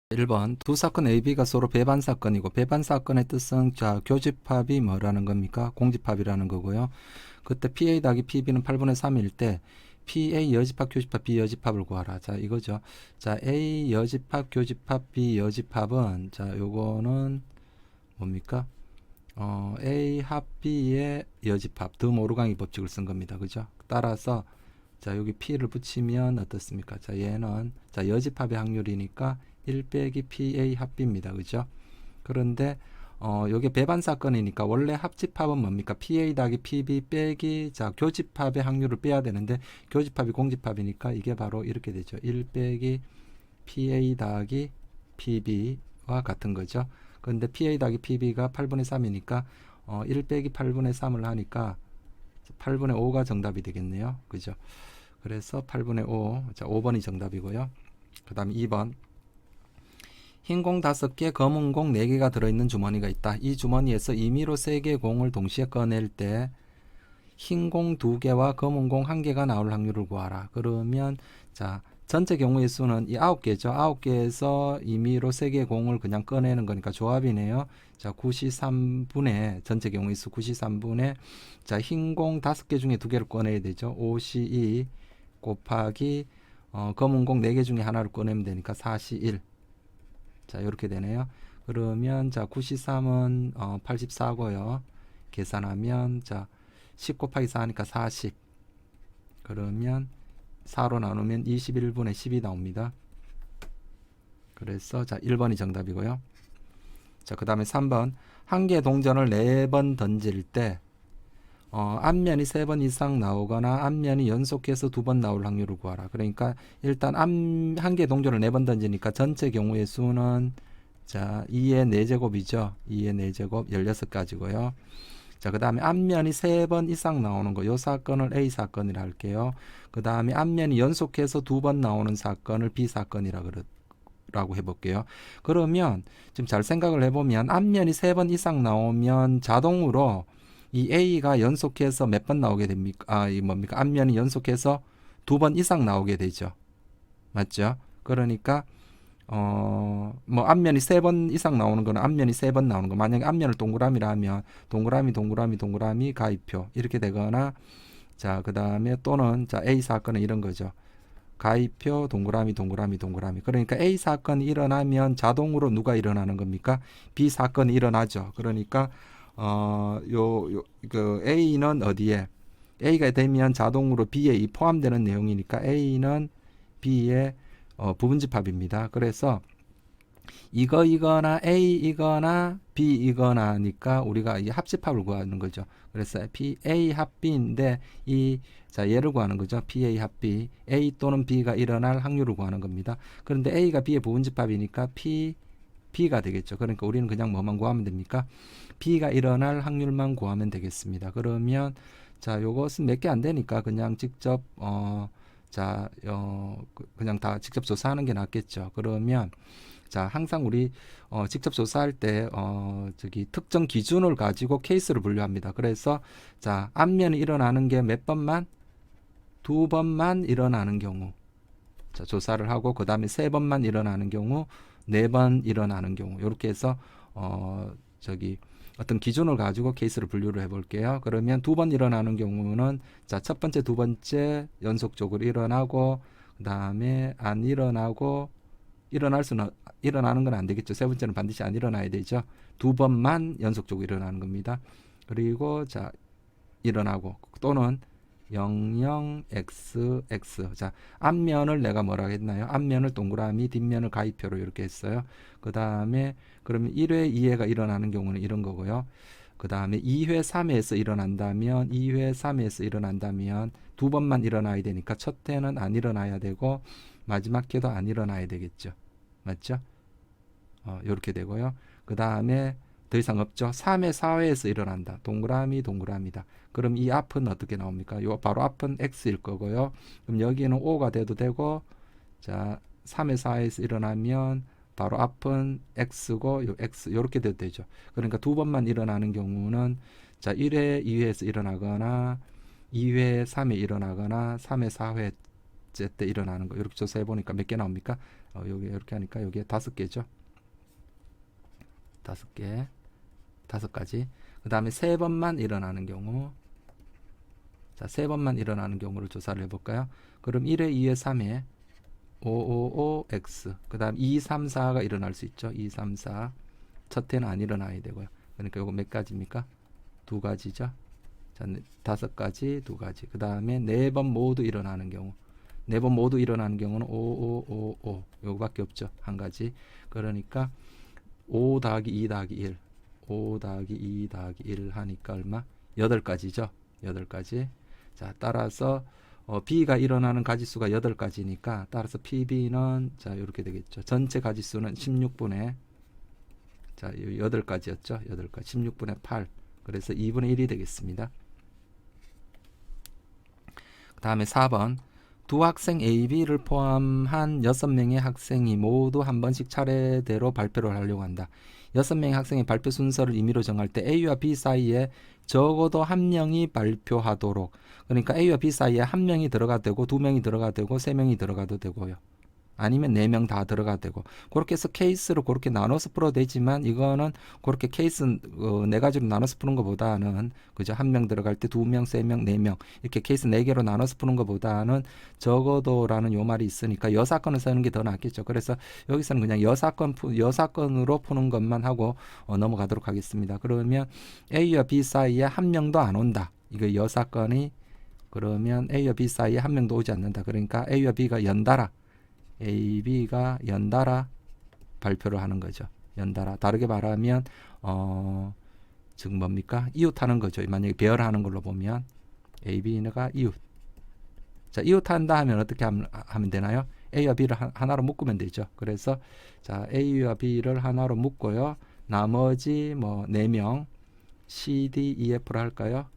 1번 두 사건 AB가 서로 배반 사건이고 배반 사건의 뜻은 자 교집합이 뭐라는 겁니까? 공집합이라는 거고요. 그때 PA 더하기 PB는 8분의 3일 때 PA 여집합 교집합 B 여집합을 구하라. 자 이거죠. 자 A 여집합 교집합 B 여집합은 자 요거는 뭡니까? A 합 B의 여집합 드 모르강이 법칙을 쓴 겁니다. 그죠? 따라서 자 여기 P를 붙이면 어떻습니까? 자 얘는 자 여집합의 확률이니까 1 빼기 PA 합 B입니다. 그죠? 그런데 요게 배반 사건이니까 원래 합집합은 뭡니까? PA 더하기 PB 빼기 자 교집합의 확률을 빼야 되는데 교집합이 공집합이니까 이게 바로 이렇게 되죠. 1 빼기 PA 더하기 PB와 같은 거죠. 그런데 PA 더하기 PB가 8분의 3이니까 1 빼기 8분의 3을 하니까 8분의 5가 정답이 되겠네요. 그죠? 그래서 8분의 5, 자 5번이 정답이고요. 그 다음에 2번 흰 공 5개, 검은 공 4개가 들어있는 주머니가 있다. 이 주머니에서 임의로 3개의 공을 동시에 꺼낼 때 흰 공 2개와 검은 공 1개가 나올 확률을 구하라. 그러면 자 전체 경우의 수는 이 9개죠. 9개에서 임의로 3개의 공을 그냥 꺼내는 거니까 조합이네요. 자 93분의 전체 경우의 수 93분의 자 흰 공 5개 중에 2개를 꺼내야 되죠. 52 곱하기 검은 공 4개 중에 하나를 꺼내면 되니까 41. 자 이렇게 되네요. 그러면 자 93은 84고요. 계산하면 자 10 곱하기 4 하니까 40. 그러면 4로 나누면 21분의 10이 나옵니다. 그래서 자 1번이 정답이고요. 자 그 다음에 3번 한 개의 동전을 4번 던질 때 앞면이 3번 이상 나오거나 앞면이 연속해서 2번 나올 확률을 구하라. 그러니까 일단 한 개의 동전을 4번 던지니까 전체 경우의 수는 자 2의 4제곱이죠. 2의 4제곱 16가지고요. 자, 그 다음에 앞면이 3번 이상 나오는 거, 요 사건을 A 사건이라 할게요. 그 다음에 앞면이 연속해서 2번 나오는 사건을 B 사건이라고 해볼게요. 그러면 지금 잘 생각을 해보면 앞면이 3번 이상 나오면 자동으로 이 A가 연속해서 몇 번 나오게 됩니까? 이 뭡니까? 앞면이 연속해서 2번 이상 나오게 되죠. 맞죠? 그러니까 뭐 앞면이 3번 이상 나오는 거는 앞면이 3번 나오는 거. 만약에 앞면을 동그라미라 하면 동그라미 가위표 이렇게 되거나 자, 그다음에 또는 자, A 사건은 이런 거죠. 가위표 동그라미. 그러니까 A 사건이 일어나면 자동으로 누가 일어나는 겁니까? B 사건이 일어나죠. 그러니까 그 A는 어디에? A가 되면 자동으로 B에 포함되는 내용이니까 A는 B의 부분집합입니다. 그래서 이거나 A B 이거나니까 우리가 이 합집합을 구하는 거죠. 그래서 A 합 B인데 자 얘를 구하는 거죠. PA 합 B, A 또는 B가 일어날 확률을 구하는 겁니다. 그런데 A가 B의 부분집합이니까 B가 되겠죠. 그러니까 우리는 그냥 뭐만 구하면 됩니까? B가 일어날 확률만 구하면 되겠습니다. 그러면 자 요것은 몇 개 안 되니까 그냥 직접 그냥 다 직접 조사하는 게 낫겠죠. 그러면 자 항상 우리 직접 조사할 때 특정 기준을 가지고 케이스를 분류합니다. 그래서 자 앞면이 일어나는 게 몇 번만? 2번만 일어나는 경우 자 조사를 하고 그 다음에 3번만 일어나는 경우 4번 일어나는 경우 이렇게 해서 어떤 기준을 가지고 케이스를 분류를 해볼게요. 그러면 2번 일어나는 경우는 자 첫 번째, 두 번째 연속적으로 일어나고 그 다음에 안 일어나고 일어나는 건 안 되겠죠. 세 번째는 반드시 안 일어나야 되죠. 2번만 연속적으로 일어나는 겁니다. 그리고 자 일어나고 또는 00XX 자 앞면을 내가 뭐라고 했나요? 앞면을 동그라미 뒷면을 가위표로 이렇게 했어요. 그 다음에 그러면 1회 2회가 일어나는 경우는 이런 거고요. 그 다음에 2회 3회에서 일어난다면 2회 3회에서 일어난다면 2번만 일어나야 되니까 첫 회는 안 일어나야 되고 마지막 회도 안 일어나야 되겠죠. 맞죠? 이렇게 되고요. 그 다음에 더 이상 없죠. 3회 4회에서 일어난다. 동그라미다. 그럼 이 앞은 어떻게 나옵니까? 요 바로 앞은 X일 거고요. 그럼 여기는 O가 돼도 되고 자 3회 4회에서 일어나면 바로 앞은 X고 요 X 요렇게 돼도 되죠. 그러니까 2번만 일어나는 경우는 자 1회 2회에서 일어나거나 2회 3회 일어나거나 3회 4회 번째 때 일어나는 거 이렇게 조사해 보니까 몇 개 나옵니까? 여기 이렇게 하니까 여기에 5개죠. 5개, 5가지. 그 다음에 3번만 일어나는 경우, 자 3번만 일어나는 경우를 조사를 해볼까요? 그럼 1회, 2회, 3회 555X, 그 다음 2, 3, 4가 일어날 수 있죠. 2, 3, 4 첫 해는 안 일어나야 되고요. 그러니까 요거 몇 가지입니까? 2가지죠. 자, 5가지, 2가지. 그 다음에 4번 모두 일어나는 경우, 4번 모두 일어나는 경우는 5555 요거밖에 없죠. 한 가지. 그러니까 5 더하기 2 더하기 1, 5 더하기 2 더하기 1 하니까 얼마? 8가지죠. 8가지. 자, 따라서 B가 일어나는 가지수가 8가지니까 따라서 PB는 자 이렇게 되겠죠. 전체 가지수는 16분의 자 8가지였죠. 8가지 16분의 8. 그래서 2분의 1이 되겠습니다. 그 다음에 4번 두 학생 A, B를 포함한 6명의 학생이 모두 한 번씩 차례대로 발표를 하려고 한다. 6명의 학생의 발표 순서를 임의로 정할 때 A와 B 사이에 적어도 한 명이 발표하도록, 그러니까 A와 B 사이에 한 명이 들어가도 되고 2명이 들어가도 되고 3명이 들어가도 되고요. 아니면 4명 다 들어가도 되고, 그렇게 해서 케이스로 그렇게 나눠서 풀어도 되지만 이거는 그렇게 케이스 4가지로 나눠서 푸는 것보다는 그죠, 1명 들어갈 때 2명, 3명, 4명 이렇게 케이스 4개로 나눠서 푸는 것보다는 적어도라는 요 말이 있으니까 여사건을 쓰는 게 더 낫겠죠. 그래서 여기서는 그냥 여사건으로 푸는 것만 하고 넘어가도록 하겠습니다. 그러면 A와 B 사이에 한 명도 안 온다. 이거 여사건이, 그러면 A와 B 사이에 한 명도 오지 않는다. 그러니까 A와 B가 연달아 A, B가 연달아 발표를 하는 거죠. 연달아. 다르게 말하면 즉 뭡니까? 이웃하는 거죠. 만약에 배열하는 걸로 보면 A, B가 이웃. 자, 이웃한다 하면 어떻게 하면 되나요? A와 B를 하나로 묶으면 되죠. 그래서 자, A와 B를 하나로 묶고요. 나머지 뭐 4명 C, D, E, F를 할까요?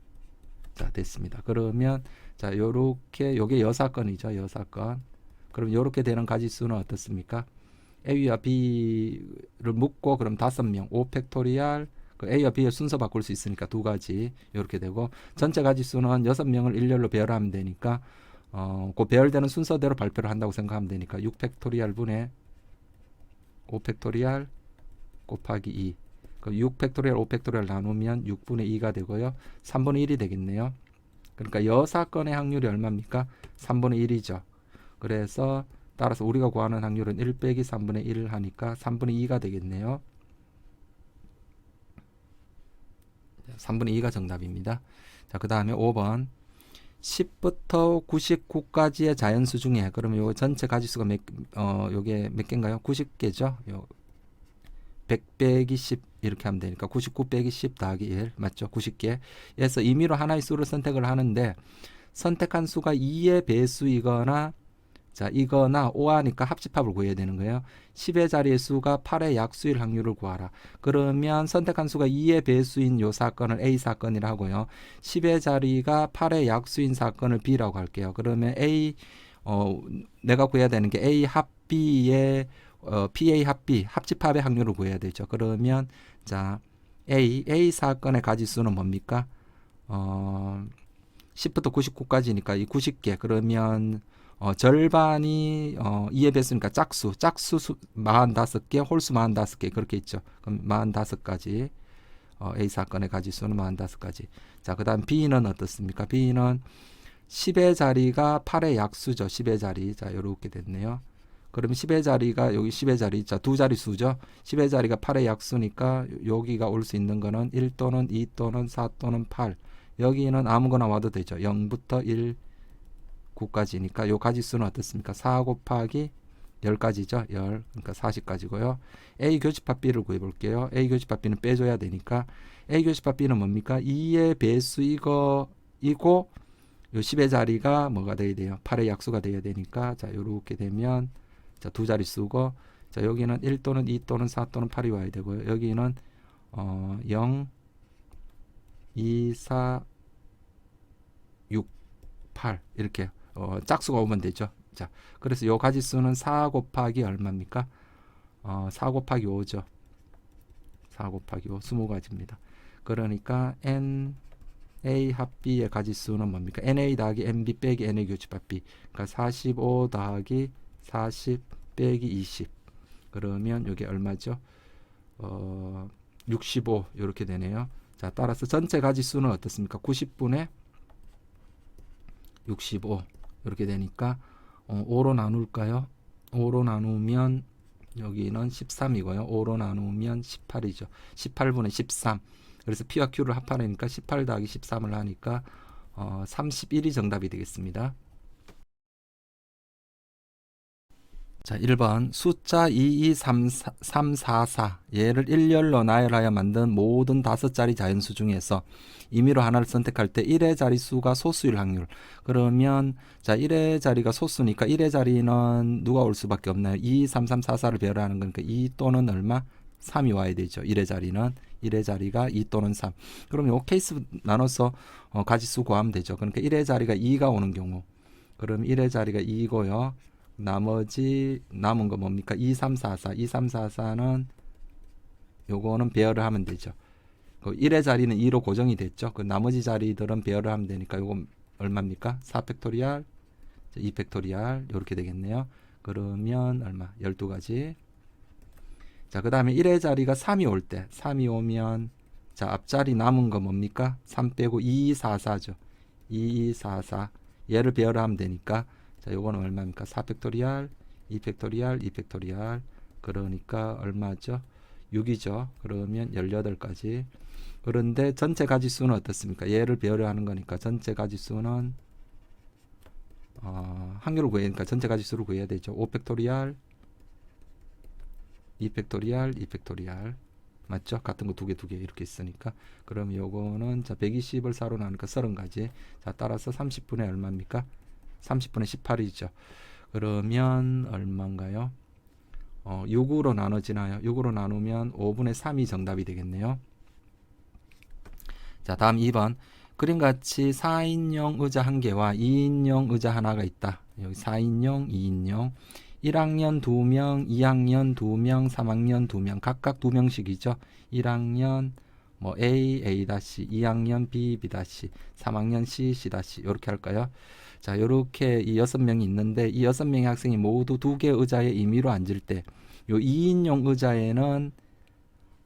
자, 됐습니다. 그러면 자, 요렇게 요게 여사건이죠. 여사건. 그럼 이렇게 되는 가지수는 어떻습니까? A와 B를 묶고 그럼 5명 5팩토리얼, 그 A와 B의 순서 바꿀 수 있으니까 2가지 이렇게 되고, 전체 가지수는 6명을 일렬로 배열하면 되니까 그 배열되는 순서대로 발표를 한다고 생각하면 되니까 6팩토리얼 분의 5팩토리얼 곱하기 2, 그 6팩토리얼 5팩토리얼 나누면 6분의 2가 되고요. 3분의 1이 되겠네요. 그러니까 여사건의 확률이 얼마입니까? 3분의 1이죠. 그래서 따라서 우리가 구하는 확률은 1 빼기 3분의 1을 하니까 3분의 2가 되겠네요. 3분의 2가 정답입니다. 자, 그 다음에 5번 10부터 99까지의 자연수 중에, 그러면 요 전체 가지수가 요게 몇 개인가요? 90개죠. 요 100 빼기 10 이렇게 하면 되니까 99 빼기 10 더하기 1 맞죠? 90개. 그래서 임의로 하나의 수를 선택을 하는데 선택한 수가 2의 배수이거나 자 이거나 5하니까 합집합을 구해야 되는 거예요. 10의 자리의 수가 8의 약수일 확률을 구하라. 그러면 선택한 수가 2의 배수인 요 사건을 A 사건이라 하고요. 10의 자리가 8의 약수인 사건을 B라고 할게요. 그러면 A 내가 구해야 되는 게 A 합 B의 PA 합 B 합집합의 확률을 구해야 되죠. 그러면 자 A 사건의 가지수는 뭡니까? 10부터 99까지니까 이 90개. 그러면 절반이 2의 배수니까 짝수 45개, 홀수 45개 그렇게 있죠. 그럼 45가지 A 사건의 가지수는 45가지. 자, 그 다음 B는 어떻습니까? B는 10의 자리가 8의 약수죠. 10의 자리. 자, 이렇게 됐네요. 그러면 10의 자리가 여기 10의 자리, 자, 두 자리 수죠. 10의 자리가 8의 약수니까 여기가 올 수 있는 거는 1 또는 2 또는 4 또는 8. 여기는 아무거나 와도 되죠. 0부터 1, 9까지니까 요 가지수는 어떻습니까? 4 곱하기 10가지죠. 10. 그러니까 40가지고요. A 교집합 B를 구해 볼게요. A 교집합 B는 빼줘야 되니까 A 교집합 B는 뭡니까? 2의 배수이고 요 10의 자리가 뭐가 돼야 돼요? 8의 약수가 돼야 되니까 자, 요렇게 되면 자, 두 자리 쓰고 자, 여기는 1 또는 2 또는 4 또는 8이 와야 되고요. 여기는 0 2 4 6 8 이렇게 짝수가 오면 되죠. 자, 그래서 요 가지수는 4 곱하기 얼마입니까? 4 곱하기 5죠. 4 곱하기 5, 20가지입니다. 그러니까 N A 합 B의 가지수는 뭡니까? NA 더하기 NB 빼기 NA 교집합 B. 그러니까 45 더하기 40 빼기 20. 그러면 이게 얼마죠? 65 이렇게 되네요. 자, 따라서 전체 가지수는 어떻습니까? 90분의 65 이렇게 되니까 5로 나눌까요? 5로 나누면 여기는 13이고요. 5로 나누면 18이죠. 18분의 13. 그래서 P와 Q를 합하니까 18 더하기 13을 하니까 31이 정답이 되겠습니다. 자, 1번 숫자 223344 얘를 일렬로 나열하여 만든 모든 5자리 자연수 중에서 임의로 하나를 선택할 때 1의 자릿수가 소수일 확률. 그러면 자, 1의 자리가 소수니까 1의 자리는 누가 올 수밖에 없나요? 223344를 배열하는 거니까 2 또는 얼마? 3이 와야 되죠. 1의 자리는 1의 자리가 2 또는 3. 그럼 요 케이스 나눠서 가지수 구하면 되죠. 그러니까 1의 자리가 2가 오는 경우. 그럼 1의 자리가 2고요. 나머지 남은 거 뭡니까? 2344. 2344는 요거는 배열을 하면 되죠. 그 1의 자리는 2로 고정이 됐죠. 그 나머지 자리들은 배열을 하면 되니까 요거 얼마입니까? 4팩토리알, 2팩토리알 이렇게 되겠네요. 그러면 얼마? 12가지. 자, 그 다음에 1의 자리가 3이 올 때 3이 오면 자, 앞자리 남은 거 뭡니까? 3 빼고 2244죠. 2244 얘를 배열을 하면 되니까 자, 요거는 얼마입니까? 4팩토리알, 2팩토리알, 2팩토리알. 그러니까 얼마죠? 6이죠. 그러면 18가지. 그런데 전체 가지수는 어떻습니까? 얘를 배열을 하는 거니까 전체 가지수는 확률을 구해야 되니까 전체 가지수를 구해야 되죠. 5팩토리알, 2팩토리알, 2팩토리알. 맞죠? 같은 거 두 개 이렇게 있으니까. 그럼 요거는 자, 120을 4로 나누니까 30가지. 자, 따라서 30분의 얼마입니까? 30분의 18이죠. 그러면 얼마인가요? 6으로 나눠지나요? 6으로 나누면 5분의 3이 정답이 되겠네요. 자, 다음 2번. 그림같이 4인용 의자 1개와 2인용 의자 하나가 있다. 여기 4인용, 2인용. 1학년 2명, 2학년 2명, 3학년 2명. 각각 2명씩이죠. 1학년 뭐 A, A-, 2학년 B, B-, 3학년 C, C-. 이렇게 할까요? 자, 요렇게 이 6명이 있는데 이 6명의 학생이 모두 2개의 의자에 임의로 앉을 때 요 2인용 의자에는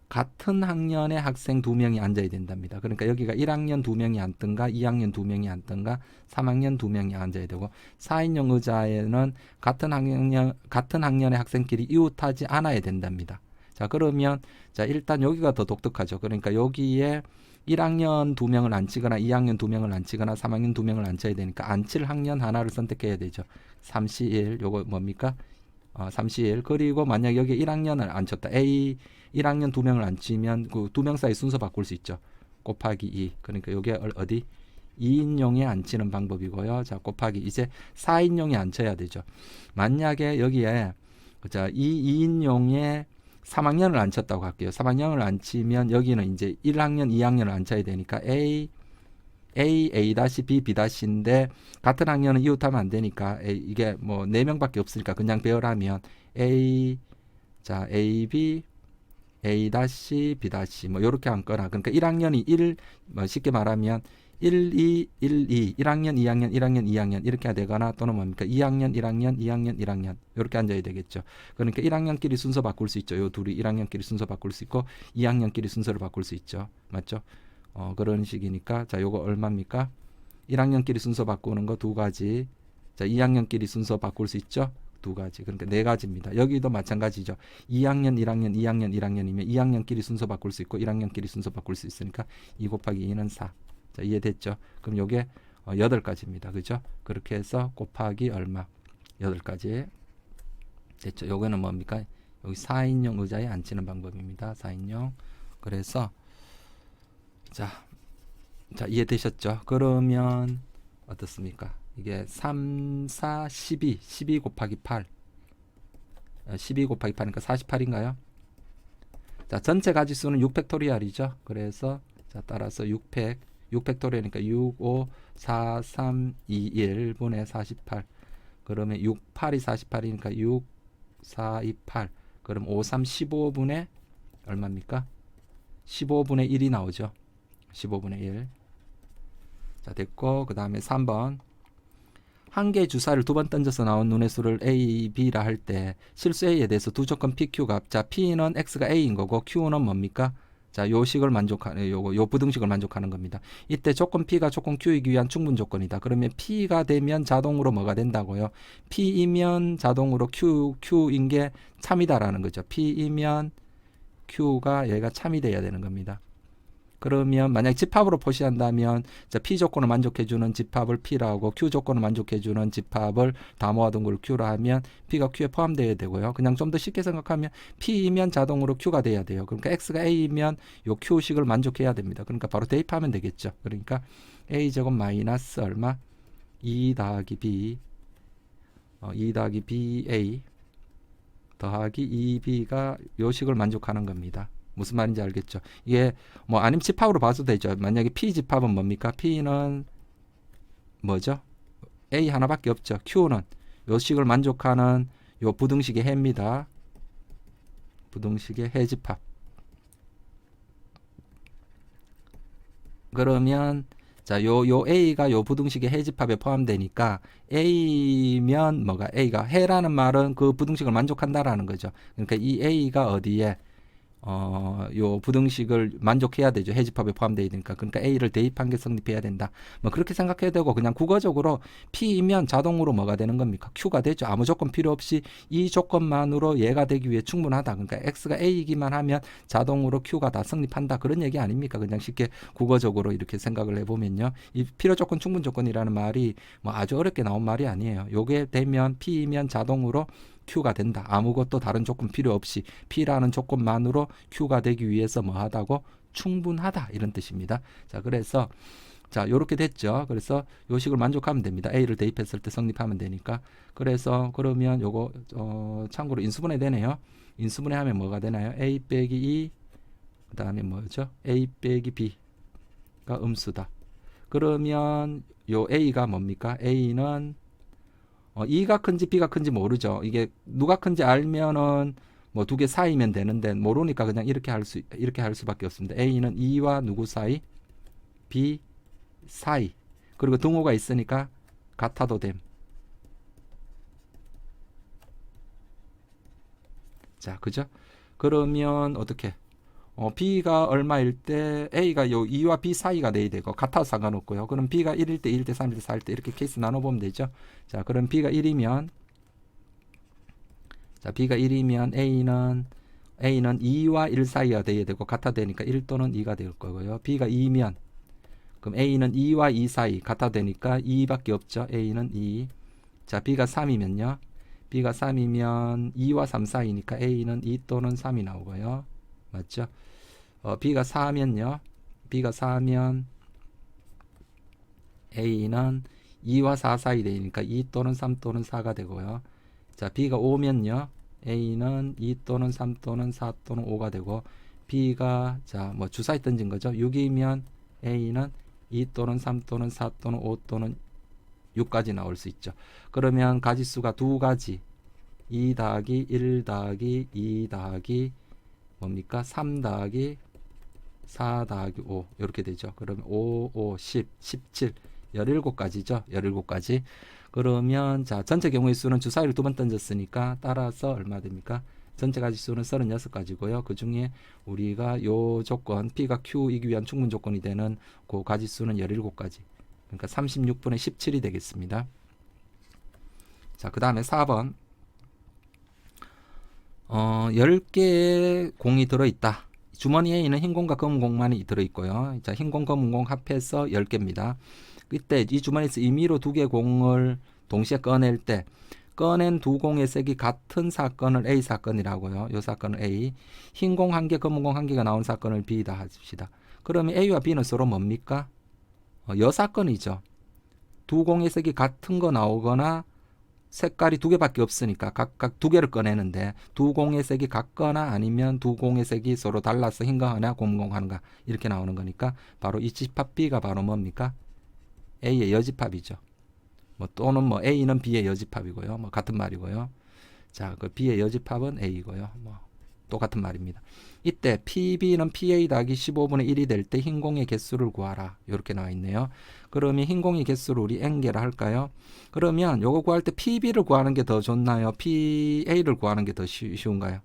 같은 학년의 학생 2명이 앉아야 된답니다. 그러니까 여기가 1학년 2명이 앉든가 2학년 2명이 앉든가 3학년 2명이 앉아야 되고 4인용 의자에는 같은 학년의 학생끼리 이웃하지 않아야 된답니다. 자, 그러면 자, 일단 여기가 더 독특하죠. 그러니까 여기에 1학년 2명을 앉히거나 2학년 2명을 앉히거나 3학년 2명을 앉혀야 되니까 앉힐 학년 하나를 선택해야 되죠. 3C1 요거 뭡니까? 3C1 그리고 만약 여기 1학년을 앉혔다. A 1학년 2명을 앉히면 그 2명 사이 순서 바꿀 수 있죠. 곱하기 2. 그러니까 요게 어디? 2인용에 앉히는 방법이고요. 자, 곱하기 이제 4인용에 앉혀야 되죠. 만약에 여기에 자, 2인용에 3학년을 앉혔다고 할게요. 3학년을 앉히면 여기는 이제 1학년, 2학년을 앉혀야 되니까 A, B, B-인데 같은 학년은 이웃하면 안 되니까 이게 뭐 4명밖에 없으니까 그냥 배열하면 A, 자, A, B, A-, B- 뭐 요렇게 앉거나 그러니까 1학년이 1, 뭐 쉽게 말하면 1, 2, 1, 2, 1학년, 2학년, 1학년, 2학년 이렇게 되거나 또는 뭡니까? 2학년, 1학년, 2학년, 1학년 이렇게 앉아야 되겠죠. 그러니까 1학년끼리 순서 바꿀 수 있죠. 요 둘이 1학년끼리 순서 바꿀 수 있고 2학년끼리 순서를 바꿀 수 있죠. 맞죠? 그런 식이니까 자, 요거 얼마입니까? 1학년끼리 순서 바꾸는 거 2가지. 자, 2학년끼리 순서 바꿀 수 있죠? 2가지. 그러니까 4가지입니다. 여기도 마찬가지죠. 2학년, 1학년, 2학년, 1학년이면 2학년끼리 순서 바꿀 수 있고 1학년끼리 순서 바꿀 수 있으니까 2 곱하기 2는 4. 자, 이해됐죠? 그럼 요게 8가지입니다. 그죠? 그렇게 해서 곱하기 얼마? 8가지. 됐죠? 요거는 뭡니까? 여기 4인용 의자에 앉히는 방법입니다. 4인용. 그래서 자, 이해되셨죠? 그러면 어떻습니까? 이게 3, 4, 12 곱하기 8 12 곱하기 8이니까 48인가요? 자, 전체 가지수는 6팩토리알이죠. 그래서 자, 따라서 6팩토리알이니까 6, 5, 4, 3, 2, 1분의 48 그러면 6, 8이 48이니까 6, 4, 2, 8 그럼 5, 3, 15분의 얼마입니까? 15분의 1이 나오죠. 15분의 1 자, 됐고, 그 다음에 3번. 한 개의 주사를 두 번 던져서 나온 눈의 수를 A, B라 할 때 실수 A에 대해서 두 조건 P, Q가, 자, P는 X가 A인 거고 Q는 뭡니까? 자, 요 식을 만족하는, 요 부등식을 만족하는 겁니다. 이때 조건 P가 조건 Q이기 위한 충분 조건이다. 그러면 P가 되면 자동으로 뭐가 된다고요? P이면 자동으로 Q인 게 참이다라는 거죠. P이면 Q가 얘가 참이 돼야 되는 겁니다. 그러면 만약 집합으로 표시한다면 자, P 조건을 만족해주는 집합을 P라고 Q 조건을 만족해주는 집합을 다 모아둔 걸 Q라 하면 P가 Q에 포함되어야 되고요. 그냥 좀 더 쉽게 생각하면 P이면 자동으로 Q가 돼야 돼요. 그러니까 X가 A이면 요 Q식을 만족해야 됩니다. 그러니까 바로 대입하면 되겠죠. 그러니까 A제곱 마이너스 얼마? 2 더하기 B 2 더하기 BA 더하기 2B가 요 식을 만족하는 겁니다. 무슨 말인지 알겠죠? 이게 뭐 아니면 집합으로 봐도 되죠. 만약에 P 집합은 뭡니까? P는 뭐죠? A 하나밖에 없죠. Q는 요 식을 만족하는 요 부등식의 해입니다. 부등식의 해 집합. 그러면 자, 요 A가 요 부등식의 해 집합에 포함되니까 A면 뭐가 A가 해라는 말은 그 부등식을 만족한다라는 거죠. 그러니까 이 A가 어디에 요 부등식을 만족해야 되죠. 해집합에 포함되어 있으니까. 그러니까 A를 대입한 게 성립해야 된다. 뭐 그렇게 생각해야 되고 그냥 국어적으로 P이면 자동으로 뭐가 되는 겁니까? Q가 되죠. 아무 조건 필요 없이 이 조건만으로 얘가 되기 위해 충분하다. 그러니까 X가 A이기만 하면 자동으로 Q가 다 성립한다. 그런 얘기 아닙니까? 그냥 쉽게 국어적으로 이렇게 생각을 해보면요. 이 필요 조건, 충분 조건이라는 말이 뭐 아주 어렵게 나온 말이 아니에요. 요게 되면 P이면 자동으로 Q가 된다. 아무것도 다른 조건 필요 없이 P라는 조건만으로 Q가 되기 위해서 뭐 하다고? 충분하다. 이런 뜻입니다. 자, 그래서 자, 요렇게 됐죠. 그래서 요 식을 만족하면 됩니다. A를 대입했을 때 성립하면 되니까. 그래서 그러면 요거 참고로 인수분해 되네요. 인수분해 하면 뭐가 되나요? A 빼기 2 그다음에 뭐죠? A 빼기 B가 음수다. 그러면 요 A가 뭡니까? A는 2가 큰지 B가 큰지 모르죠. 이게 누가 큰지 알면은 뭐 두 개 사이면 되는데 모르니까 그냥 이렇게 할 수밖에 없습니다. A는 2와 누구 사이? B 사이. 그리고 등호가 있으니까 같아도 됨. 자, 그죠? 그러면 어떻게? B가 얼마일 때 A가 요 2와 B 사이가 돼야 되고 같아도 상관없고요. 그럼 B가 1일 때, 2일 때, 3일 때, 4일 때 이렇게 케이스 나눠보면 되죠. 자, 그럼 B가 1이면 자, B가 1이면 A는 2와 1 사이가 돼야 되고 같아 되니까 1 또는 2가 될 거고요. B가 2면 그럼 A는 2와 2 사이 같아 되니까 2밖에 없죠. A는 2. 자, B가 3이면요. B가 3이면 2와 3 사이니까 A는 2 또는 3이 나오고요. 맞죠? B가 4면요. B가 4면 A는 2와 4 사이 되니까 2 또는 3 또는 4가 되고요. 자, B가 5면요. A는 2 또는 3 또는 4 또는 5가 되고 B가 자, 뭐 주사위 던진 거죠. 6이면 A는 2 또는 3 또는 4 또는 5 또는 6까지 나올 수 있죠. 그러면 가지수가 두 가지 2 더하기 1 더하기 2 더하기 뭡니까? 3 더하기 4 더하기 5 이렇게 되죠. 그러면 5, 5, 10, 17, 17가지죠. 17가지. 그러면 자, 전체 경우의 수는 주사위를 두 번 던졌으니까 따라서 얼마 됩니까? 전체 가지수는 36가지고요. 그 중에 우리가 요 조건 P가 Q이기 위한 충분 조건이 되는 그 가지수는 17가지. 그러니까 36분의 17이 되겠습니다. 자, 그 다음에 4번 10개의 공이 들어있다. 주머니 A는 흰 공과 검은 공만이 들어있고요. 자, 흰 공, 검은 공 합해서 10개입니다. 이때 이 주머니에서 임의로 두 개 공을 동시에 꺼낼 때 꺼낸 두 공의 색이 같은 사건을 A 사건이라고요. 이 사건을 A. 흰 공 한 개, 검은 공 한 개가 나온 사건을 B다 합시다. 그러면 A와 B는 서로 뭡니까? 여 사건이죠. 두 공의 색이 같은 거 나오거나 색깔이 두 개밖에 없으니까 각각 두 개를 꺼내는데 두 공의 색이 같거나 아니면 두 공의 색이 서로 달라서 흰 거 하나, 검은 거 하나 이렇게 나오는 거니까 바로 이 집합 B가 바로 뭡니까? A의 여집합이죠. 뭐 또는 뭐 A는 B의 여집합이고요. 뭐 같은 말이고요. 자, 그 B의 여집합은 A고요. 뭐 똑같은 말입니다. 이때 PB는 PA 더하기 15분의 1이 될 때 흰 공의 개수를 구하라. 이렇게 나와 있네요. 그러면 흰 공의 개수를 우리 N개라 할까요? 그러면 요거 구할 때 PB를 구하는 게 더 좋나요? PA를 구하는 게 더 쉬운가요?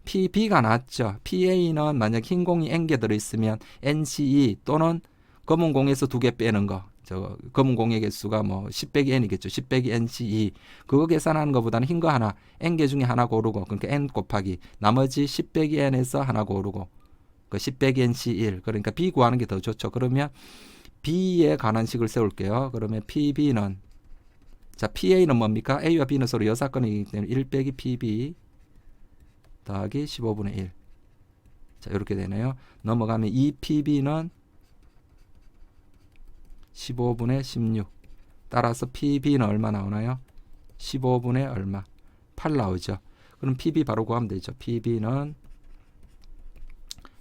PB가 낫죠. PA는 만약 흰 공이 N개 들어있으면 NCE 또는 검은 공에서 2개 빼는 거. 저 검은 공의 개수가 뭐 10 빼기 N이겠죠. 10 빼기 NCE. 그거 계산하는 것보다는 흰 거 하나, N개 중에 하나 고르고, 그러니까 N 곱하기 나머지 10 빼기 N에서 하나 고르고, 그 10 빼기 NC1. 그러니까 B 구하는 게 더 좋죠. 그러면 B에 관한 식을 세울게요. 그러면 PB는, 자, PA는 뭡니까? A와 B는 서로 여사건이기 때문에 1 빼기 PB 더하기 15분의 1. 자, 이렇게 되네요. 넘어가면 2PB는 15분의 16. 따라서 PB는 얼마 나오나요? 15분의 얼마? 8 나오죠. 그럼 PB 바로 구하면 되죠. PB는,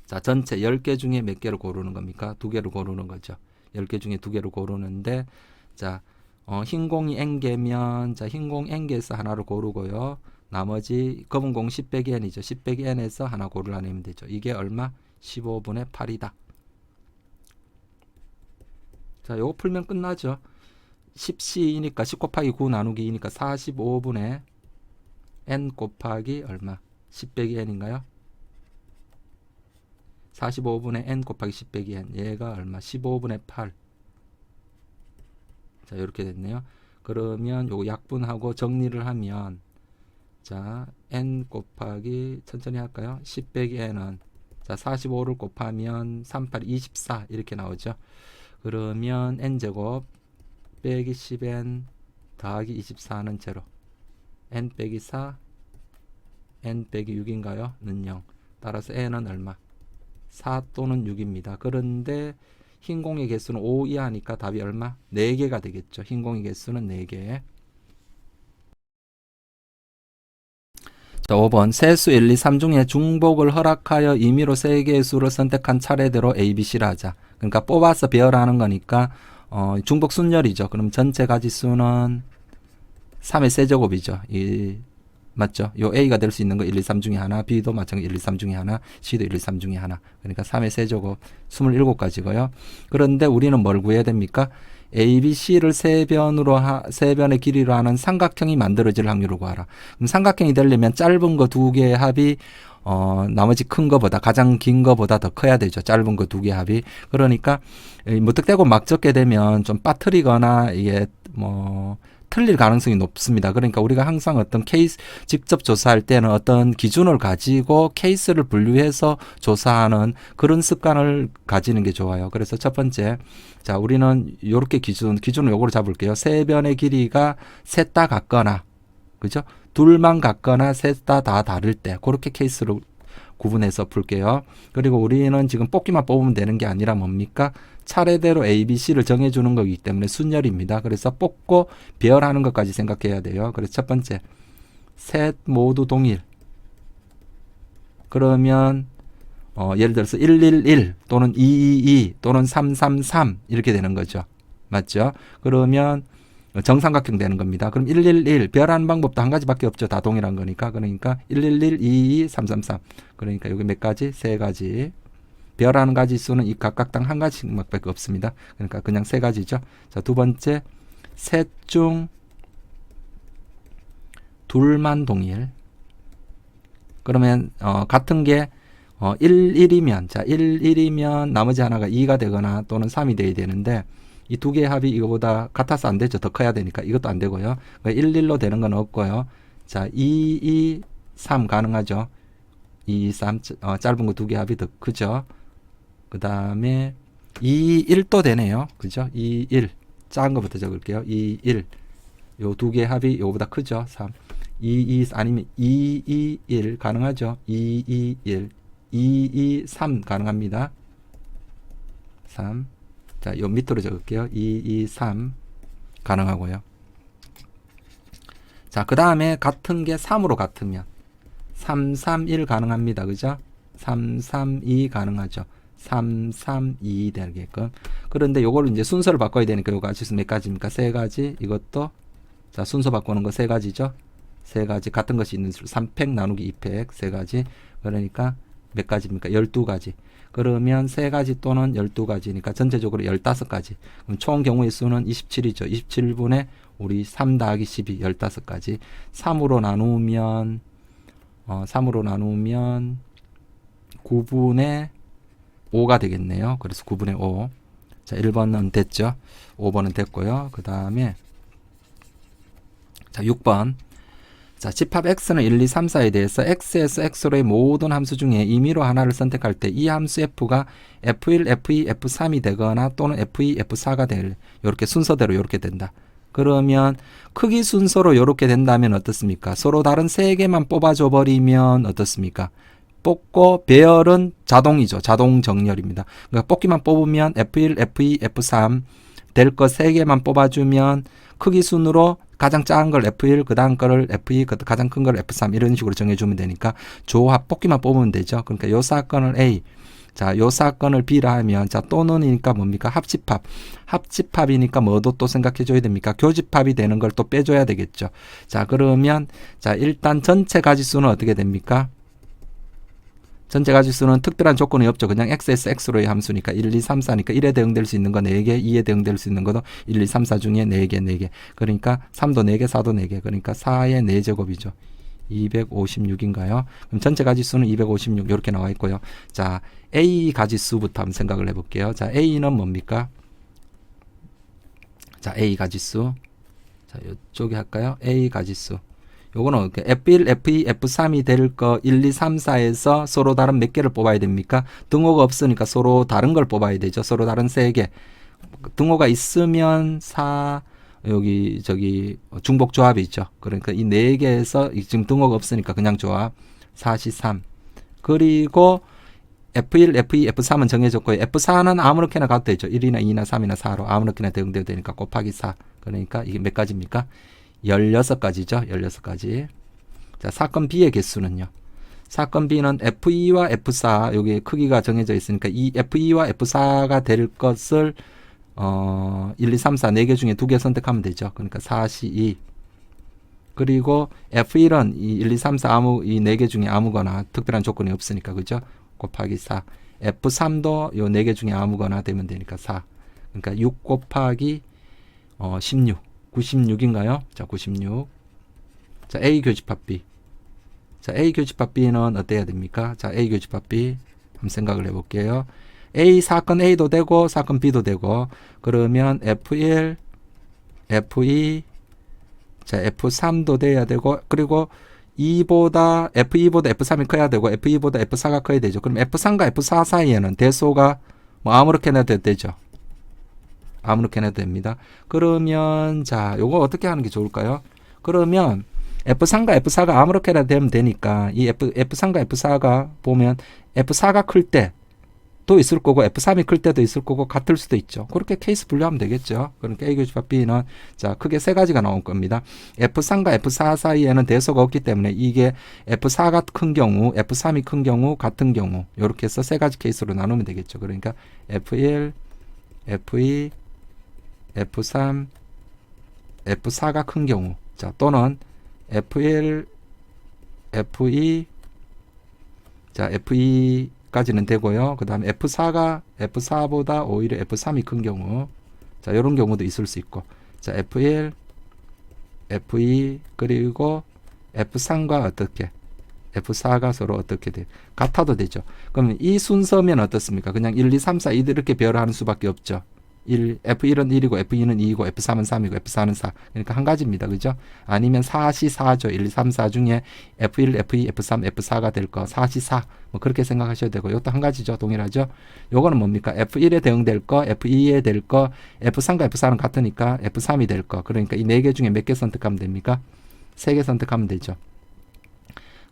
자, 전체 10개 중에 몇 개를 고르는 겁니까? 2개를 고르는 거죠. 10개 중에 2개를 고르는데, 자, 흰 공이 N개면, 자, 흰 공 N개에서 하나를 고르고요. 나머지 검은 공 10 빼기 N이죠. 10 빼기 N에서 하나 고르려면 되죠. 이게 얼마? 15분의 8이다. 자, 요거 풀면 끝나죠. 10C이니까 10 곱하기 9 나누기 2니까 45분의 N 곱하기 얼마? 10 빼기 N인가요? 45분의 N 곱하기 10 빼기 N. 얘가 얼마? 15분의 8. 자, 이렇게 됐네요. 그러면 요거 약분하고 정리를 하면, 자, N 곱하기, 천천히 할까요? 10 빼기 N은, 자, 45를 곱하면 38, 24 이렇게 나오죠. 그러면 N제곱 빼기 10N 더하기 24는 제로. N 빼기 4, N 빼기 6인가요? 는 0. 따라서 N은 얼마? 4 또는 6입니다. 그런데 흰 공의 개수는 5 이하니까 답이 얼마? 4개가 되겠죠. 흰 공의 개수는 4개. 자, 5번 세수 1, 2, 3 중에 중복을 허락하여 임의로 3개의 수를 선택한 차례대로 A, B, C를 하자. 그러니까 뽑아서 배열하는 거니까 중복 순열이죠. 그럼 전체 가지수는 3의 세제곱이죠. 맞죠? 요 A가 될 수 있는 거 1, 2, 3 중에 하나, B도 마찬가지 1, 2, 3 중에 하나, C도 1, 2, 3 중에 하나. 그러니까 3의 세제곱 27가지고요. 그런데 우리는 뭘 구해야 됩니까? A, B, C를 세 변의 길이로 하는 삼각형이 만들어질 확률을 구하라. 그럼 삼각형이 되려면 짧은 거 2개의 합이 나머지 큰 거보다, 가장 긴 거보다 더 커야 되죠. 짧은 거 2개 합이. 그러니까 무턱대고 막 적게 되면 좀 빠뜨리거나 이게 틀릴 가능성이 높습니다. 그러니까 우리가 항상 어떤 케이스 직접 조사할 때는 어떤 기준을 가지고 케이스를 분류해서 조사하는 그런 습관을 가지는 게 좋아요. 그래서 첫 번째, 자, 우리는 요렇게 기준을 요거로 잡을게요. 세 변의 길이가 셋 다 같거나, 그죠? 둘만 같거나 셋 다 다를 때, 그렇게 케이스를 구분해서 풀게요. 그리고 우리는 지금 뽑기만 뽑으면 되는 게 아니라 뭡니까? 차례대로 A, B, C를 정해주는 거기 때문에 순열입니다. 그래서 뽑고 배열하는 것까지 생각해야 돼요. 그래서 첫 번째, 셋 모두 동일. 그러면 예를 들어서 111 또는 222 또는 333 이렇게 되는 거죠. 맞죠? 그러면 정삼각형 되는 겁니다. 그럼 111 배열하는 방법도 한 가지밖에 없죠. 다 동일한 거니까. 그러니까 111, 222, 333. 그러니까 여기 몇 가지? 3가지. 배열하는 가지수는 이 각각당 한 가지씩밖에 없습니다. 그러니까 그냥 3가지죠. 자, 두 번째, 셋 중 둘만 동일. 그러면 같은 게 1이면, 자, 1이면 나머지 하나가 2가 되거나 또는 3이 돼야 되는데 이 두 개의 합이 이거보다 같아서 안 되죠. 더 커야 되니까 이것도 안 되고요. 1로 되는 건 없고요. 자, 2, 3 가능하죠. 2, 3 짧은 거 두 개 합이 더 크죠. 그 다음에 2, 1도 되네요. 그죠? 2, 1 작은 거부터 적을게요. 2, 1 요 두 개 합이 요거보다 크죠. 3, 2, 2 아니면 2, 2, 1 가능하죠. 2, 2, 1 2, 2, 3 가능합니다. 3 자, 요 밑으로 적을게요. 2, 2, 3 가능하고요. 자, 그 다음에 같은 게 3으로 같으면 3, 3, 1 가능합니다. 그죠? 3, 3, 2 가능하죠. 3, 3, 2 되게끔. 그런데 요거를 이제 순서를 바꿔야 되니까 요거 가지수 몇 가지입니까? 3가지. 이것도 자, 순서 바꾸는 거 3가지죠. 세 가지 같은 것이 있는 수 3팩 나누기 2팩 세 가지 그러니까 몇 가지입니까? 12가지. 그러면 세 가지 또는 12가지니까 전체적으로 15가지. 그럼 총 경우의 수는 27이죠. 27분의 우리 3 더하기 12 15가지. 3으로 나누면 9분의 5가 되겠네요. 그래서 9분의 5. 자, 1번은 됐죠. 5번은 됐고요. 그 다음에 자, 6번. 자, 집합 x는 1, 2, 3, 4에 대해서 x에서 x로의 모든 함수 중에 임의로 하나를 선택할 때 이 함수 f가 f1, f2, f3이 되거나 또는 f2, f4가 될 이렇게 순서대로 이렇게 된다. 그러면 크기 순서로 이렇게 된다면 어떻습니까? 서로 다른 세 개만 뽑아줘 버리면 어떻습니까? 뽑고 배열은 자동이죠. 자동 정렬입니다. 그러니까 뽑기만 뽑으면 F1, F2, F3 될 거 세 개만 뽑아주면 크기 순으로 가장 작은 걸 F1, 그 다음 거를 F2, 가장 큰 걸 F3 이런 식으로 정해주면 되니까 조합 뽑기만 뽑으면 되죠. 그러니까 요 사건을 A, 자, 요 사건을 B라 하면 자, 또는이니까 뭡니까? 합집합. 합집합이니까 뭐도 또 생각해 줘야 됩니까? 교집합이 되는 걸 또 빼줘야 되겠죠. 자, 그러면 자, 일단 전체 가지수는 어떻게 됩니까? 전체 가지수는 특별한 조건이 없죠. 그냥 x에서 x로의 함수니까 1, 2, 3, 4니까 1에 대응될 수 있는 거 4개, 2에 대응될 수 있는 것도 1, 2, 3, 4 중에 4개, 4개. 그러니까 3도 4개, 4도 4개. 그러니까 4의 4제곱이죠. 256인가요? 그럼 전체 가지수는 256 이렇게 나와 있고요. 자, A 가지수부터 한번 생각을 해볼게요. 자, A는 뭡니까? 자, A 가지수. 자, 이쪽에 할까요? A 가지수. 요거는 F1, F2, F3이 될 거 1, 2, 3, 4에서 서로 다른 몇 개를 뽑아야 됩니까? 등호가 없으니까 서로 다른 걸 뽑아야 되죠. 서로 다른 3개. 등호가 있으면 4, 여기 중복 조합이 있죠. 그러니까 이 4개에서 지금 등호가 없으니까 그냥 조합 4시 3. 그리고 F1, F2, F3은 정해졌고요. F4는 아무렇게나 가도 되죠. 1이나 2나 3이나 4로 아무렇게나 대응돼도 되니까 곱하기 4. 그러니까 이게 몇 가지입니까? 16가지죠. 16가지. 자, 사건 B의 개수는요. 사건 B는 F2와 F4 여기 크기가 정해져 있으니까 이 F2와 F4가 될 것을 1, 2, 3, 4 4개 중에 2개 선택하면 되죠. 그러니까 4시 2. 그리고 F1은 이 1, 2, 3, 4 이 4개 중에 아무거나 특별한 조건이 없으니까 그죠? 곱하기 4. F3도 요 4개 중에 아무거나 되면 되니까 4. 그러니까 6 곱하기 16. 96인가요? 자, 96. 자, A 교집합 B. 자, A 교집합 B는 어때야 됩니까? 자, A 교집합 B 한번 생각을 해볼게요. A 사건 A도 되고 사건 B도 되고 그러면 F1, F2, 자, F3도 돼야 되고 그리고 F2보다 F3이 커야 되고 F2보다 F4가 커야 되죠. 그럼 F3과 F4 사이에는 대소가 뭐 아무렇게나 돼도 되죠. 아무렇게나 됩니다. 그러면 자, 요거 어떻게 하는 게 좋을까요? 그러면 F3과 F4가 아무렇게나 되면 되니까 이 F3과 F4가 보면 F4가 클 때도 있을 거고 F3이 클 때도 있을 거고 같을 수도 있죠. 그렇게 케이스 분류하면 되겠죠. 그러니까 A 교집합 B는 자, 크게 세 가지가 나올 겁니다. F3과 F4 사이에는 대소가 없기 때문에 이게 F4가 큰 경우, F3이 큰 경우, 같은 경우 이렇게 해서 세 가지 케이스로 나누면 되겠죠. 그러니까 F1, F2, F3, F4가 큰 경우, 자, 또는 F1, F2, 자, F2까지는 되고요. 그 다음에 F4보다 오히려 F3이 큰 경우, 자, 이런 경우도 있을 수 있고, 자, F1, F2, 그리고 F3과 어떻게, F4가 서로 어떻게 돼? 같아도 되죠. 그러면 이 순서면 어떻습니까? 그냥 1, 2, 3, 4 이렇게 배열하는 수밖에 없죠. F1은 1이고 F2는 2이고 F3은 3이고 F4는 4. 그러니까 한 가지입니다. 그죠? 아니면 4시 4죠. 1, 2, 3, 4 중에 F1, F2, F3, F4가 될 거. 4시 4. 뭐 그렇게 생각하셔도 되고. 이것도 한 가지죠. 동일하죠? 요거는 뭡니까? F1에 대응될 거, F2에 될 거, F3과 F4는 같으니까 F3이 될 거. 그러니까 이 4개 중에 몇 개 선택하면 됩니까? 3개 선택하면 되죠.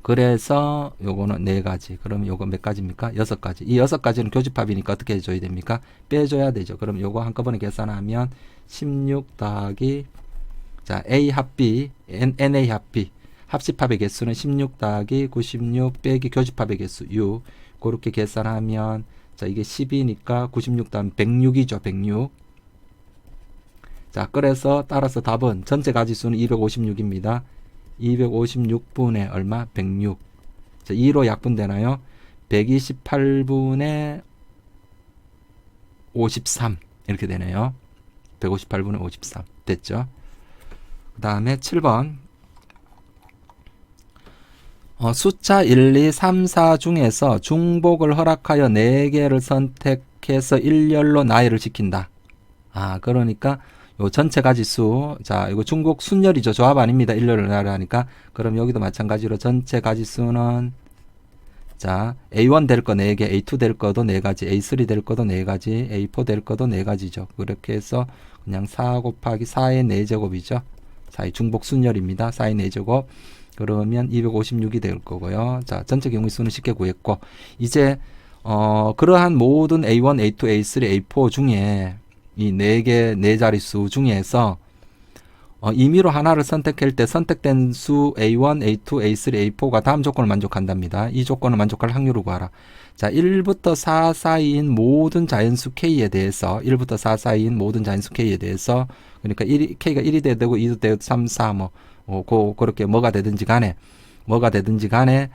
그래서 요거는 4가지. 그럼 요거 몇 가지입니까? 6가지. 이 6가지는 교집합이니까 어떻게 해줘야 됩니까? 빼줘야 되죠. 그럼 요거 한꺼번에 계산하면 16 더하기 자, A 합 B, NA 합 B. 합집합의 개수는 16 더하기 96 빼기 교집합의 개수 6. 그렇게 계산하면 자, 이게 10이니까 96 더하면 106이죠. 106. 자, 그래서 따라서 답은 전체 가지수는 256입니다. 256분의 얼마? 106. 자, 2로 약분되나요? 128분의 53 이렇게 되네요. 158분의 53 됐죠? 그 다음에 7번 숫자 1, 2, 3, 4 중에서 중복을 허락하여 4개를 선택해서 일렬로 나열을 시킨다. 그러니까 요 전체 가지수, 자, 이거 중복 순열이죠. 조합 아닙니다. 일렬로 나열하니까. 그럼 여기도 마찬가지로 전체 가지수는 자, A1 될 거 4개, A2 될 거도 4가지, A3 될 거도 4가지, A4 될 거도 4가지죠. 그렇게 해서 그냥 4 곱하기 4의 4제곱이죠. 4의 중복 순열입니다. 4의 4제곱. 그러면 256이 될 거고요. 자, 전체 경우수는 쉽게 구했고, 이제 그러한 모든 A1, A2, A3, A4 중에 이 4개, 4자릿수 중에서 임의로 하나를 선택할 때 선택된 수 A1, A2, A3, A4가 다음 조건을 만족한답니다. 이 조건을 만족할 확률을 구하라. 자, 1부터 4 사이인 모든 자연수 K에 대해서 1부터 4 사이인 모든 자연수 K에 대해서 그러니까 K가 1이 돼도 되고 2도 되고 3, 4 그렇게 뭐가 되든지 간에 A1,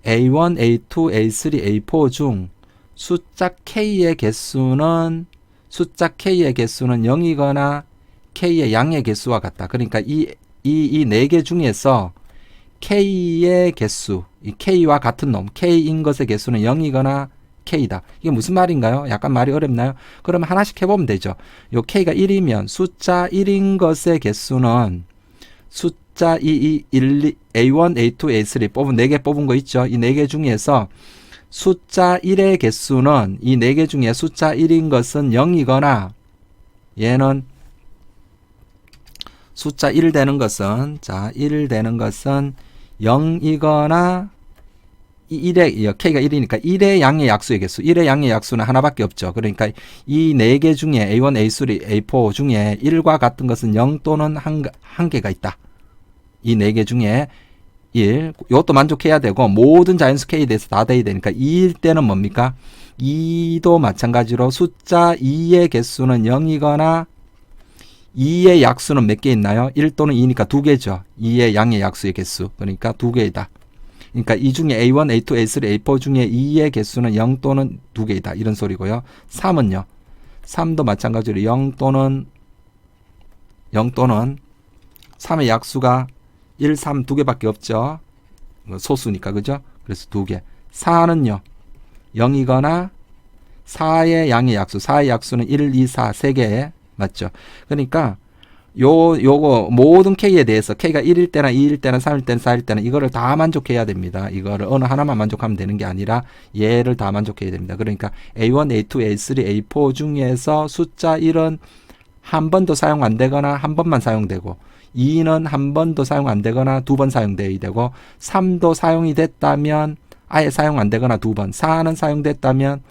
A2, A3, A4 중 숫자 K의 개수는 0이거나 K의 양의 개수와 같다. 그러니까 이 4개 중에서 K의 개수, 이 K와 같은 놈, K인 것의 개수는 0이거나 K다. 이게 무슨 말인가요? 약간 말이 어렵나요? 그러면 하나씩 해보면 되죠. 요 K가 1이면 숫자 1인 것의 개수는 숫자 A1, A2, A3 뽑은 4개 뽑은 거 있죠. 이 4개 중에서 숫자 1의 개수는 이 4개 중에 숫자 1인 것은 0이거나 얘는 숫자 1 되는 것은 1 되는 것은 0이거나 K가 1이니까 1의 양의 약수의 개수. 1의 양의 약수는 하나밖에 없죠. 그러니까 이 4개 중에 A1, A3, A4 중에 1과 같은 것은 0 또는 한 개가 있다. 이 4개 중에 1. 이것도 만족해야 되고 모든 자연수 K에 대해서 다 돼야 되니까 2일 때는 뭡니까? 2도 마찬가지로 숫자 2의 개수는 0이거나 2의 약수는 몇 개 있나요? 1 또는 2니까 2개죠. 2의 양의 약수의 개수. 그러니까 2개이다. 그러니까 이 중에 A1, A2, A3, A4 중에 2의 개수는 0 또는 2개이다. 이런 소리고요. 3은요. 3도 마찬가지로 0 또는 3의 약수가 1, 3, 2개밖에 없죠. 소수니까, 그죠? 그래서 2개. 4는요. 0이거나 4의 양의 약수. 4의 약수는 1, 2, 4, 3개. 맞죠? 그러니까 요거 모든 K에 대해서 K가 1일 때나 2일 때나 3일 때나 4일 때나 이거를 다 만족해야 됩니다. 이거를 어느 하나만 만족하면 되는 게 아니라 얘를 다 만족해야 됩니다. 그러니까 A1, A2, A3, A4 중에서 숫자 1은 한 번도 사용 안 되거나 한 번만 사용되고 2는 한 번도 사용 안 되거나 2번 사용되어야 되고 3도 사용이 됐다면 아예 사용 안 되거나 2번, 4는 사용됐다면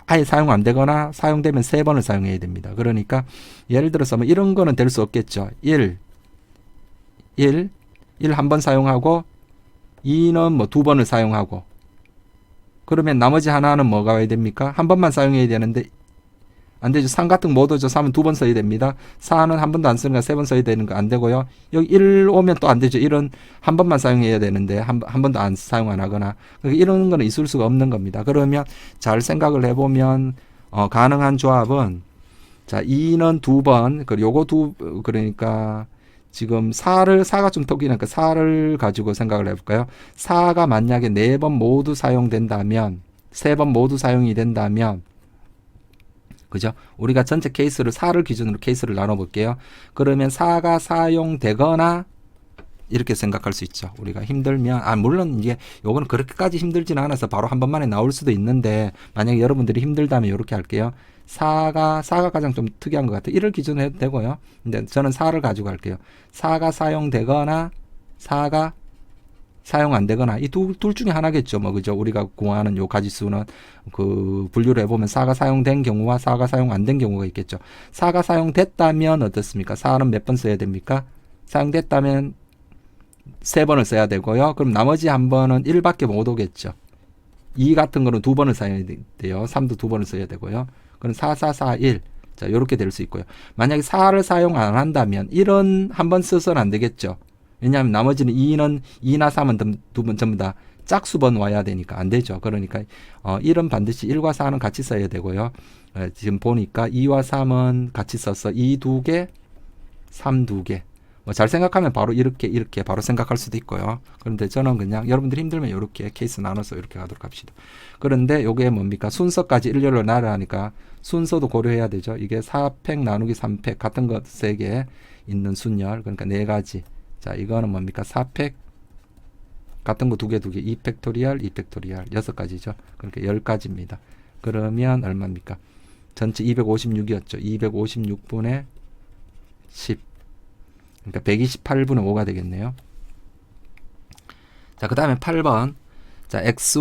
아예 사용 안 되거나 사용되면 3번을 사용해야 됩니다. 그러니까 예를 들어서 이런 거는 될 수 없겠죠. 1 한 번 사용하고 2는 2번을 사용하고 그러면 나머지 하나는 뭐가 와야 됩니까? 한 번만 사용해야 되는데 안 되죠. 3 같은 거 못 오죠. 3은 2번 써야 됩니다. 4는 한 번도 안 쓰니까 3번 써야 되는 거 안 되고요. 여기 1 오면 또 안 되죠. 1은 한 번만 사용해야 되는데 한 번도 사용 안 하거나 그러니까 이런 거는 있을 수가 없는 겁니다. 그러면 잘 생각을 해보면 가능한 조합은 자 2는 2번 그리고 요거 그러니까 지금 4가 좀 독이니까 4를 가지고 생각을 해볼까요? 4가 만약에 4번 모두 사용된다면 3번 모두 사용이 된다면 그죠? 우리가 전체 케이스를 4를 기준으로 케이스를 나눠볼게요. 그러면 4가 사용되거나 이렇게 생각할 수 있죠. 우리가 힘들면 물론 이게 요거는 그렇게까지 힘들지는 않아서 바로 한 번만에 나올 수도 있는데 만약에 여러분들이 힘들다면 이렇게 할게요. 4가 가장 좀 특이한 것 같아요. 1을 기준으로 해도 되고요. 근데 저는 4를 가지고 할게요. 4가 사용되거나 4가 사용 안 되거나 이 둘 중에 하나겠죠. 그죠? 우리가 구하는 요 가지수는 그 분류를 해보면 4가 사용된 경우와 4가 사용 안 된 경우가 있겠죠. 4가 사용됐다면 어떻습니까? 4는 몇 번 써야 됩니까? 사용됐다면 3번을 써야 되고요. 그럼 나머지 한 번은 1밖에 못 오겠죠. 2 같은 거는 2번을 써야 돼요. 3도 2번을 써야 되고요. 그럼 4, 4, 4, 1. 자, 요렇게 될 수 있고요. 만약에 4를 사용 안 한다면 1은 한 번 써서는 안 되겠죠. 왜냐하면 나머지는 2나 3은 전부 다 짝수번 와야 되니까 안 되죠. 그러니까 1은 반드시 1과 4는 같이 써야 되고요. 지금 보니까 2와 3은 같이 써서 2 2개, 3 2개. 뭐 잘 생각하면 바로 이렇게 바로 생각할 수도 있고요. 그런데 저는 그냥 여러분들이 힘들면 이렇게 케이스 나눠서 이렇게 가도록 합시다. 그런데 요게 뭡니까? 순서까지 일렬로 나열하니까 순서도 고려해야 되죠. 이게 4팩 나누기 3팩 같은 것 3개 있는 순열. 그러니까 4가지. 자, 이거는 뭡니까? 4팩 같은 거 2개 2팩토리얼 2팩토리얼 6가지죠. 그러니까 10가지입니다. 그러면 얼마입니까? 전체 256이었죠. 256분의 10. 그러니까 128분의 5가 되겠네요. 자, 그 다음에 8번. 자, x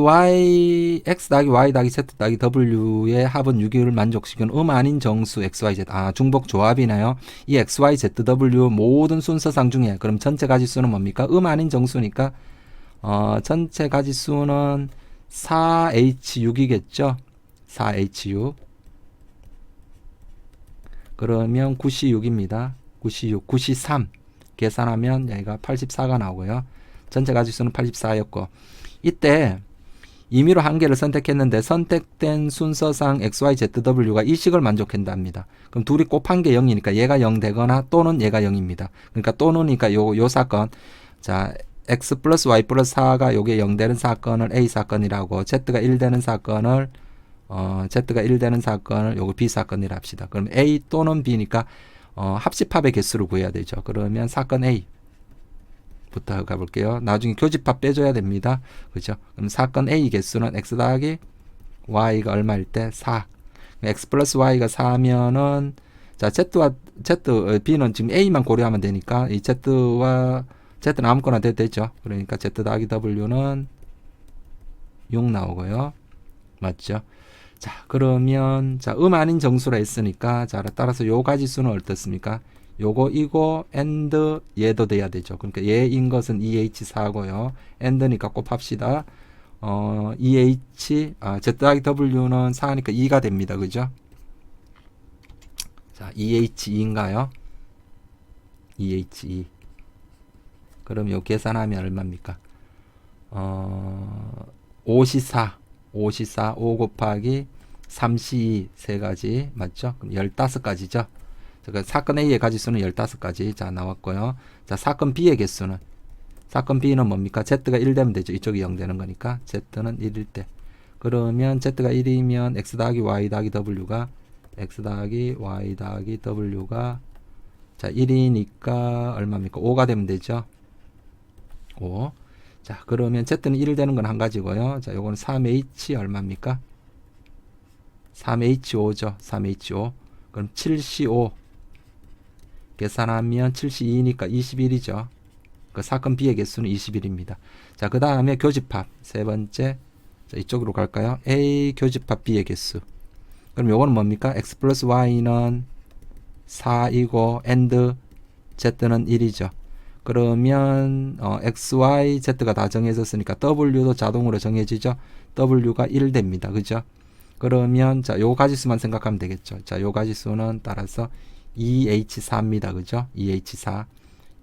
더하기 y 더하기 z 더하기 w의 합은 6을 만족시키는 아닌 정수 xyz. 중복 조합이나요? 이 xyzw 모든 순서상 중에 그럼 전체 가지수는 뭡니까? 아닌 정수니까 전체 가지수는 4h6이겠죠? 4h6. 그러면 96입니다. 93 계산하면 여기가 84가 나오고요. 전체 가지수는 84였고 이때 임의로 한 개를 선택했는데 선택된 순서상 XYZW가 이 식을 만족한답니다. 그럼 둘이 곱한 게 0이니까 얘가 0 되거나 또는 얘가 0입니다. 그러니까 또는이니까 요 사건 자 X 플러스 Y 플러스 4가 요게 0 되는 사건을 A 사건이라고 Z가 1 되는 사건을 Z가 1 되는 사건을 요거 B 사건이라 합시다. 그럼 A 또는 B니까 합집합의 개수를 구해야 되죠. 그러면 사건 A부터 가볼게요. 나중에 교집합 빼줘야 됩니다. 그죠? 그럼 사건 A 개수는 X 더하기 Y가 얼마일 때? 4. X 플러스 Y가 4면은 자 B는 지금 A만 고려하면 되니까 이 Z는 아무거나 돼도 되죠. 그러니까 Z 더하기 W는 6 나오고요. 맞죠? 자, 그러면 아닌 정수라 했으니까 자, 따라서 요 가지수는 어떻습니까? 요거 이거 and 얘도 돼야 되죠. 그러니까 얘인 것은 EH4고요. and니까 곱합시다. Z 더하기 W는 4니까 2가 됩니다. 그죠? 자, EH2인가요? EH2. 그럼 요 계산하면 얼마입니까? 5시4 5 곱하기 3시 3가지 맞죠? 그럼 15가지죠. 사건 A의 가지수는 15가지 자 나왔고요. 자 사건 B의 개수는 사건 B는 뭡니까? Z가 1 되면 되죠. 이쪽이 0 되는 거니까 Z는 1일 때 그러면 Z가 1이면 X 더하기 Y 더하기 W가 X 더하기 Y 더하기 W가 자 1이니까 얼마입니까? 5가 되면 되죠. 5. 자 그러면 Z는 1 되는 건 한 가지고요. 자 요거는 3H 얼마입니까? 3H5죠. 3H5 그럼 7C5 계산하면 7C2니까 21이죠. 그 사건 B의 개수는 21입니다. 자 그 다음에 교집합 세 번째 자, 이쪽으로 갈까요? A 교집합 B의 개수 그럼 요거는 뭡니까? X 플러스 Y는 4이고 and Z는 1이죠. 그러면 XY, Z가 다 정해졌으니까 W도 자동으로 정해지죠. W가 1 됩니다. 그죠? 그러면 자, 요 가지수만 생각하면 되겠죠. 자, 요 가지수는 따라서 EH4입니다. 그죠? EH4.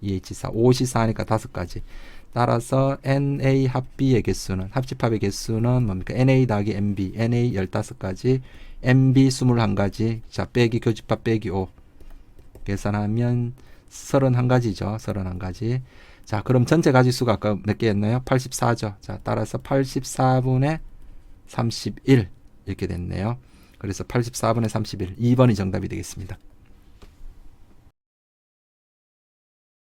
5시 4니까 5가지. 따라서 NA 합 B의 개수는 합집합의 개수는 뭡니까? NA 더하기 MB. NA 15가지, MB 21가지. 자, 빼기 교집합 빼기 5. 계산하면 31가지죠. 31가지. 자, 그럼 전체 가지수가 아까 몇 개였나요? 84죠. 자, 따라서 84분의 31 이렇게 됐네요. 그래서 84분의 31 2번이 정답이 되겠습니다.